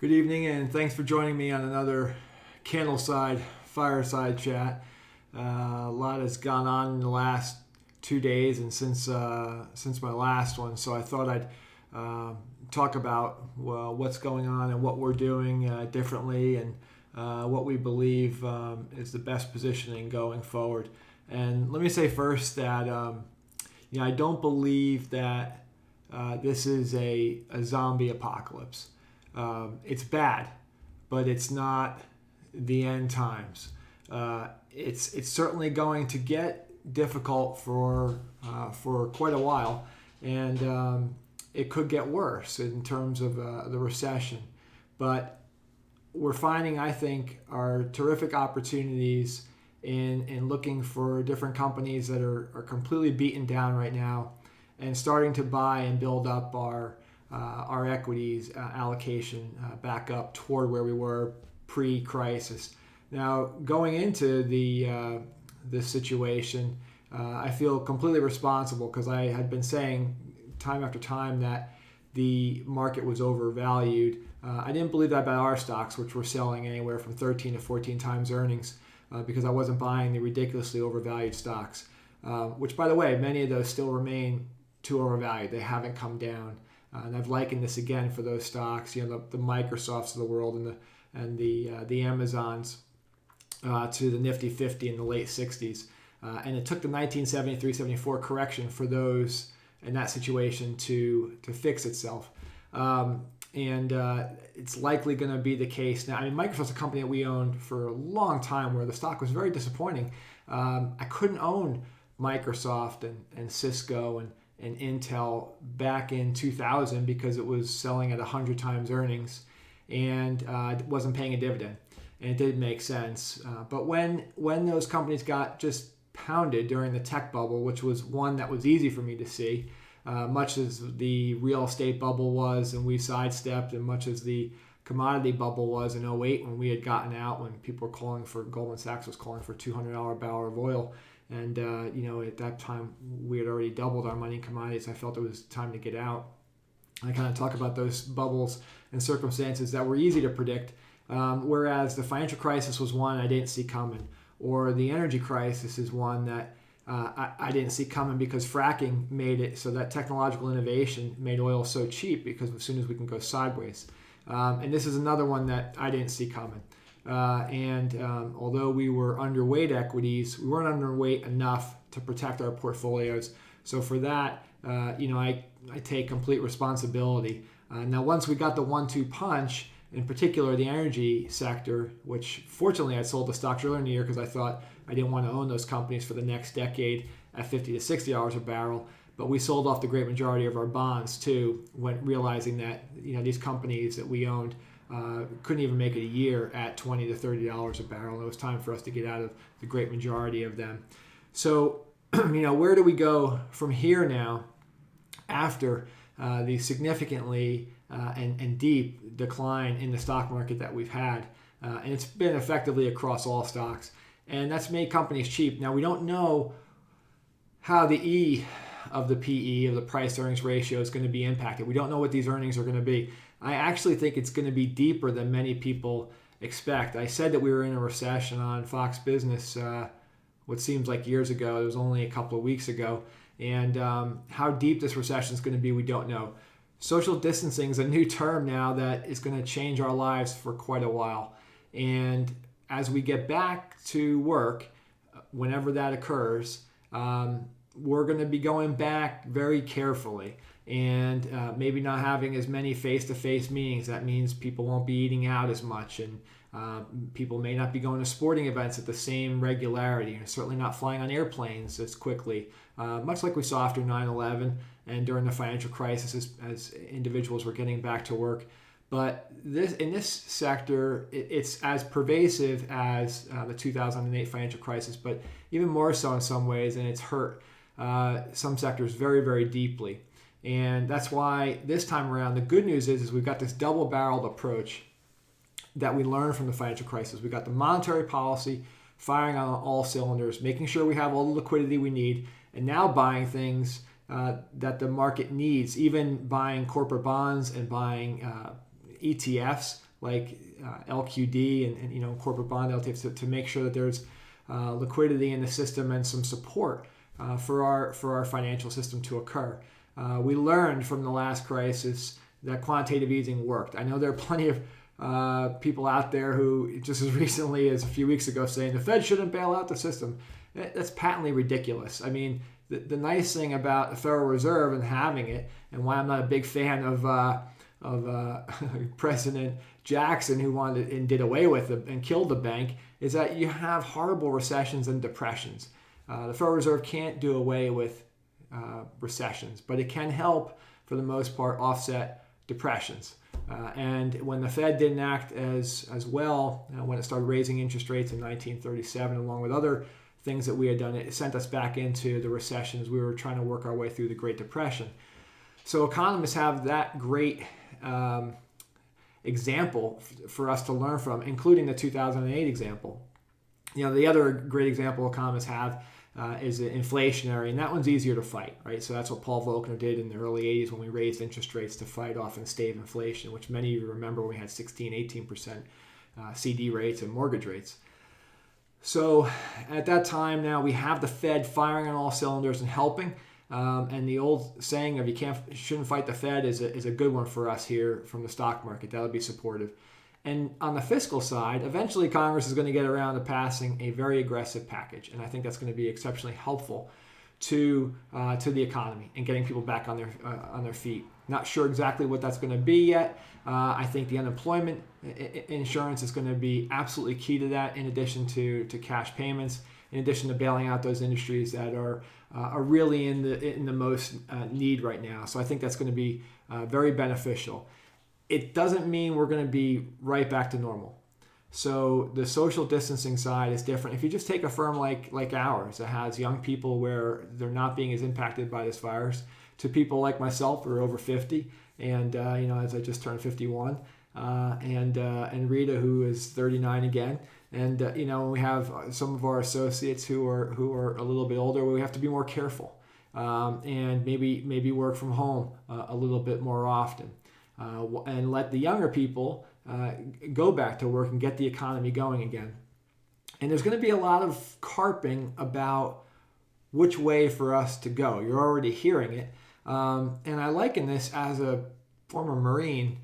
Good evening, and thanks for joining me on another Candleside Fireside chat. A lot has gone on in the last 2 days and since my last one, so I thought I'd talk about what's going on and what we're doing differently, and what we believe is the best positioning going forward. And let me say first that I don't believe that this is a zombie apocalypse. It's bad, but it's not the end times. It's certainly going to get difficult for quite a while, and it could get worse in terms of the recession. But we're finding, I think, are terrific opportunities in looking for different companies that are completely beaten down right now, and starting to buy and build up our equities allocation back up toward where we were pre-crisis. Now, going into this situation, I feel completely responsible because I had been saying time after time that the market was overvalued. I didn't believe that about our stocks, which were selling anywhere from 13 to 14 times earnings, because I wasn't buying the ridiculously overvalued stocks, which, by the way, many of those still remain too overvalued. They haven't come down. And I've likened this again for those stocks, the Microsofts of the world and the Amazons to the Nifty 50 in the late 60s. And it took the 1973-74 correction for those in that situation to fix itself. And it's likely going to be the case now. I mean, Microsoft's a company that we owned for a long time where the stock was very disappointing. I couldn't own Microsoft and Cisco and Intel back in 2000 because it was selling at 100 times earnings and it wasn't paying a dividend. And it did make sense. But when those companies got just pounded during the tech bubble, which was one that was easy for me to see, much as the real estate bubble was and we sidestepped, and much as the commodity bubble was in 08 when we had gotten out, when people were calling for, Goldman Sachs was calling for $200 a barrel of oil. And, at that time, we had already doubled our money in commodities. I felt it was time to get out. I kind of talk about those bubbles and circumstances that were easy to predict, whereas the financial crisis was one I didn't see coming, or the energy crisis is one that I didn't see coming because fracking made it so that technological innovation made oil so cheap because as soon as we can go sideways. And this is another one that I didn't see coming. Although we were underweight equities, we weren't underweight enough to protect our portfolios. So for that, I take complete responsibility. Now, once we got the 1-2 punch, in particular the energy sector, which fortunately I sold the stocks earlier in the year because I thought I didn't want to own those companies for the next decade at $50 to $60 a barrel. But we sold off the great majority of our bonds too, when realizing that these companies that we owned couldn't even make it a year at $20 to $30 a barrel. It was time for us to get out of the great majority of them. So, where do we go from here now after the significantly and deep decline in the stock market that we've had? And it's been effectively across all stocks. And that's made companies cheap. Now, we don't know how the E of the PE, of the price earnings ratio, is going to be impacted. We don't know what these earnings are going to be. I actually think it's going to be deeper than many people expect. I said that we were in a recession on Fox Business what seems like years ago. It was only a couple of weeks ago. And how deep this recession is going to be, we don't know. Social distancing is a new term now that is going to change our lives for quite a while. And as we get back to work, whenever that occurs, we're going to be going back very carefully and maybe not having as many face-to-face meetings. That means people won't be eating out as much, and people may not be going to sporting events at the same regularity, and certainly not flying on airplanes as quickly, much like we saw after 9/11 and during the financial crisis as individuals were getting back to work. But in this sector, it's as pervasive as the 2008 financial crisis, but even more so in some ways, and it's hurt some sectors very, very deeply. And that's why this time around, the good news is we've got this double-barreled approach that we learned from the financial crisis. We've got the monetary policy firing on all cylinders, making sure we have all the liquidity we need, and now buying things that the market needs, even buying corporate bonds and buying ETFs like LQD and corporate bond LTFs to make sure that there's liquidity in the system and some support for our financial system to occur. We learned from the last crisis that quantitative easing worked. I know there are plenty of people out there who just as recently as a few weeks ago saying the Fed shouldn't bail out the system. That's patently ridiculous. I mean, the nice thing about the Federal Reserve and having it, and why I'm not a big fan of President Jackson, who wanted and did away with it and killed the bank, is that you have horrible recessions and depressions. The Federal Reserve can't do away with recessions, but it can help, for the most part, offset depressions. And when the Fed didn't act as well, when it started raising interest rates in 1937, along with other things that we had done, it sent us back into the recessions. We were trying to work our way through the Great Depression. So economists have that great example for us to learn from, including the 2008 example. The other great example economists have is inflationary, and that one's easier to fight, right? So that's what Paul Volcker did in the early 80s when we raised interest rates to fight off and stave inflation, which many of you remember when we had 16, 18% CD rates and mortgage rates. So at that time now, we have the Fed firing on all cylinders and helping. And the old saying of you shouldn't fight the Fed is a good one for us here from the stock market. That would be supportive. And on the fiscal side, eventually Congress is going to get around to passing a very aggressive package. And I think that's going to be exceptionally helpful to the economy and getting people back on their feet. Not sure exactly what that's going to be yet. I think the unemployment insurance is going to be absolutely key to that, in addition to cash payments, in addition to bailing out those industries that are really in the most need right now. So I think that's going to be very beneficial. It doesn't mean we're going to be right back to normal. So the social distancing side is different. If you just take a firm like ours that has young people where they're not being as impacted by this virus, to people like myself who are over 50, and as I just turned 51, and Rita, who is 39 again, and we have some of our associates who are a little bit older, where we have to be more careful, and maybe work from home a little bit more often, and let the younger people go back to work and get the economy going again. And there's going to be a lot of carping about which way for us to go. You're already hearing it. And I liken this as a former Marine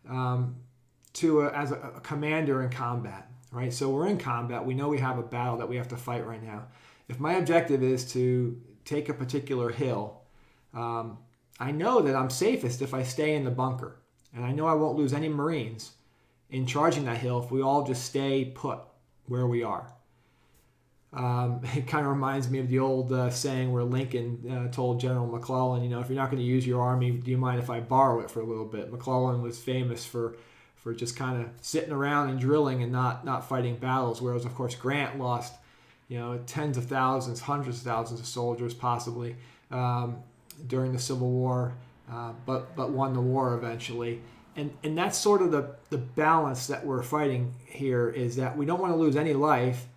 as a commander in combat, right? So we're in combat. We know we have a battle that we have to fight right now. If my objective is to take a particular hill, I know that I'm safest if I stay in the bunker. And I know I won't lose any Marines in charging that hill if we all just stay put where we are. It kind of reminds me of the old saying where Lincoln told General McClellan, if you're not going to use your army, do you mind if I borrow it for a little bit? McClellan was famous for just kind of sitting around and drilling and not fighting battles, whereas, of course, Grant lost, tens of thousands, hundreds of thousands of soldiers possibly during the Civil War, but won the war eventually. And that's sort of the balance that we're fighting here, is that we don't want to lose any life,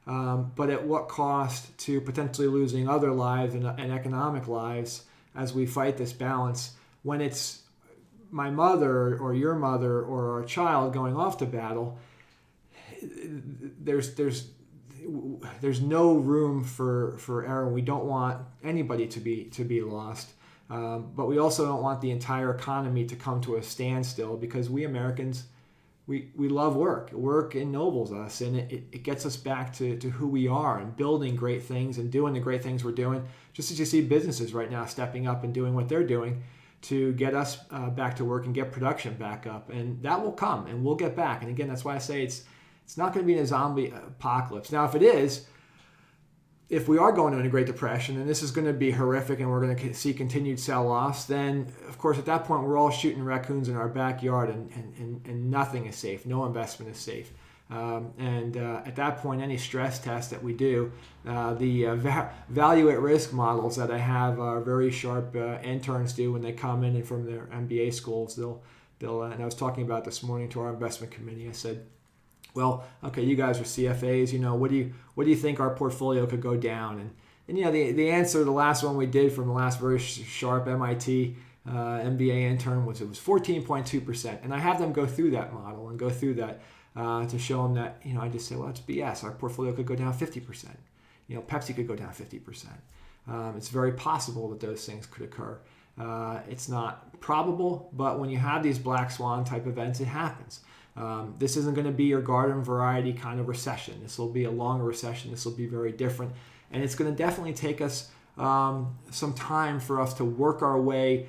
but at what cost to potentially losing other lives and economic lives as we fight this balance, when it's my mother or your mother or our child going off to battle. There's no room for error. We don't want anybody to be lost, but we also don't want the entire economy to come to a standstill, because we Americans, we love work. Work ennobles us, and it gets us back to who we are and building great things and doing the great things we're doing. Just as you see businesses right now stepping up and doing what they're doing to get us back to work and get production back up. And that will come, and we'll get back. And again, that's why I say it's not going to be a zombie apocalypse. Now, if it is, if we are going into a Great Depression and this is going to be horrific and we're going to see continued sell-offs, then, of course, at that point, we're all shooting raccoons in our backyard, and nothing is safe. No investment is safe. At that point, any stress test that we do, the value at risk models that I have very sharp interns do when they come in and from their MBA schools, they'll and I was talking about this morning to our investment committee. I said, well, okay, you guys are CFAs. What do you think our portfolio could go down? And the answer, the last one we did from the last very sharp MIT MBA intern was 14.2%. And I have them go through that model and go through that to show them that, I just say, well, it's BS. Our portfolio could go down 50%. Pepsi could go down 50%. It's very possible that those things could occur. It's not probable, but when you have these black swan type events, it happens. This isn't going to be your garden variety kind of recession. This will be a longer recession. This will be very different. And it's going to definitely take us some time for us to work our way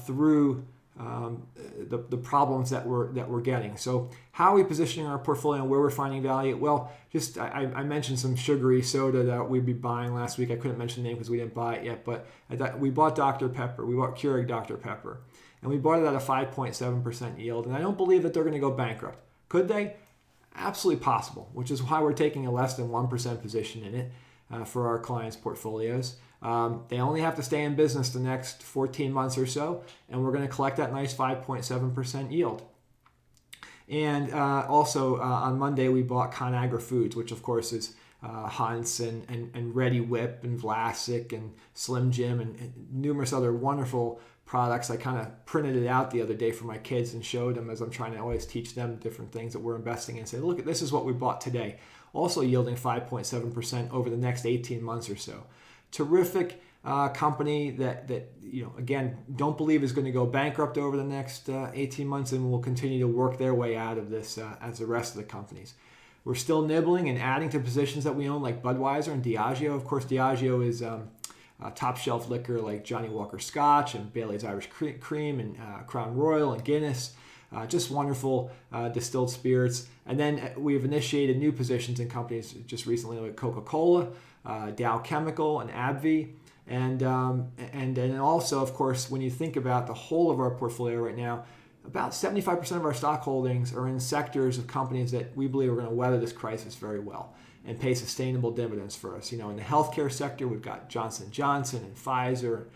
through the problems that we're getting. So how are we positioning our portfolio and where we're finding value? Well, just I mentioned some sugary soda that we'd be buying last week. I couldn't mention the name because we didn't buy it yet, but we bought Dr. Pepper. We bought Keurig Dr. Pepper. And we bought it at a 5.7% yield. And I don't believe that they're going to go bankrupt. Could they? Absolutely possible, which is why we're taking a less than 1% position in it for our clients' portfolios. They only have to stay in business the next 14 months or so, and we're going to collect that nice 5.7% yield. And also on Monday, we bought ConAgra Foods, which of course is Hunt's and Ready Whip and Vlasic and Slim Jim and numerous other wonderful products. I kind of printed it out the other day for my kids and showed them as I'm trying to always teach them different things that we're investing in. Say, look, this is what we bought today. Also yielding 5.7% over the next 18 months or so. Terrific company that again, don't believe is going to go bankrupt over the next 18 months and will continue to work their way out of this as the rest of the companies. We're still nibbling and adding to positions that we own like Budweiser and Diageo. Of course, Diageo is top shelf liquor like Johnny Walker Scotch and Bailey's Irish Cream and Crown Royal and Guinness. Just wonderful distilled spirits. And then we've initiated new positions in companies just recently like Coca-Cola, Dow Chemical, and AbbVie. And then also, of course, when you think about the whole of our portfolio right now, about 75% of our stock holdings are in sectors of companies that we believe are going to weather this crisis very well and pay sustainable dividends for us. In the healthcare sector, we've got Johnson & Johnson and Pfizer,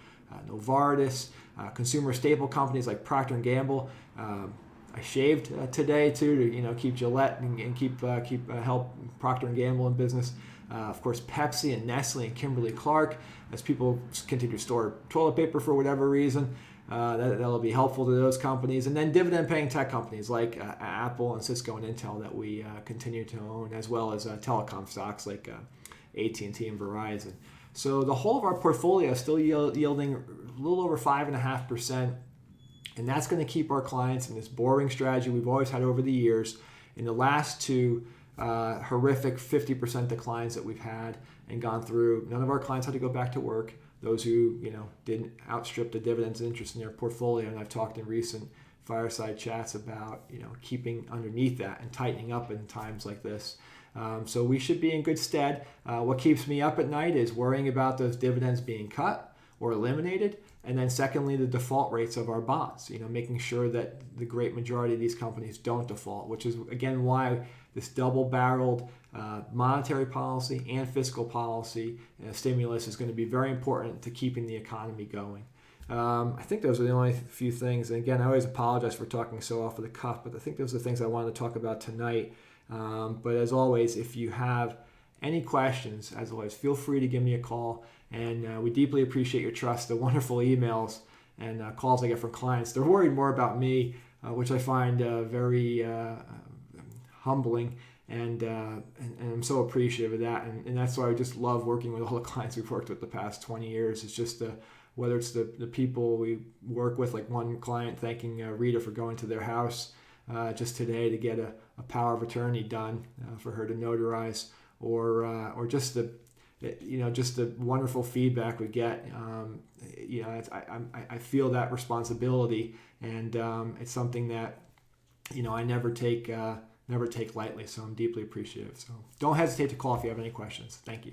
Novartis, consumer staple companies like Procter & Gamble. I shaved today too to keep Gillette and keep help Procter & Gamble in business. Of course, Pepsi and Nestle and Kimberly-Clark, as people continue to store toilet paper for whatever reason. That'll be helpful to those companies. And then dividend-paying tech companies like Apple and Cisco and Intel that we continue to own, as well as telecom stocks like AT&T and Verizon. So the whole of our portfolio is still yielding a little over 5.5%. And that's going to keep our clients in this boring strategy we've always had over the years. In the last two horrific 50% declines that we've had and gone through, none of our clients had to go back to work. Those who didn't outstrip the dividends and interest in their portfolio, and I've talked in recent Fireside chats about keeping underneath that and tightening up in times like this. So we should be in good stead. What keeps me up at night is worrying about those dividends being cut or eliminated, and then secondly, the default rates of our bonds. Making sure that the great majority of these companies don't default, which is again why this double-barreled monetary policy and fiscal policy stimulus is going to be very important to keeping the economy going. I think those are the only few things. And again, I always apologize for talking so off of the cuff, but I think those are the things I wanted to talk about tonight. But as always, if you have any questions, as always, feel free to give me a call. And we deeply appreciate your trust, the wonderful emails and calls I get from clients. They're worried more about me, which I find very humbling. And I'm so appreciative of that. And that's why I just love working with all the clients we've worked with the past 20 years. It's just whether it's the people we work with, like one client thanking Rita for going to their house just today to get a power of attorney done for her to notarize, or just the wonderful feedback we get. I feel that responsibility, and it's something that I never take lightly. So I'm deeply appreciative. So don't hesitate to call if you have any questions. Thank you.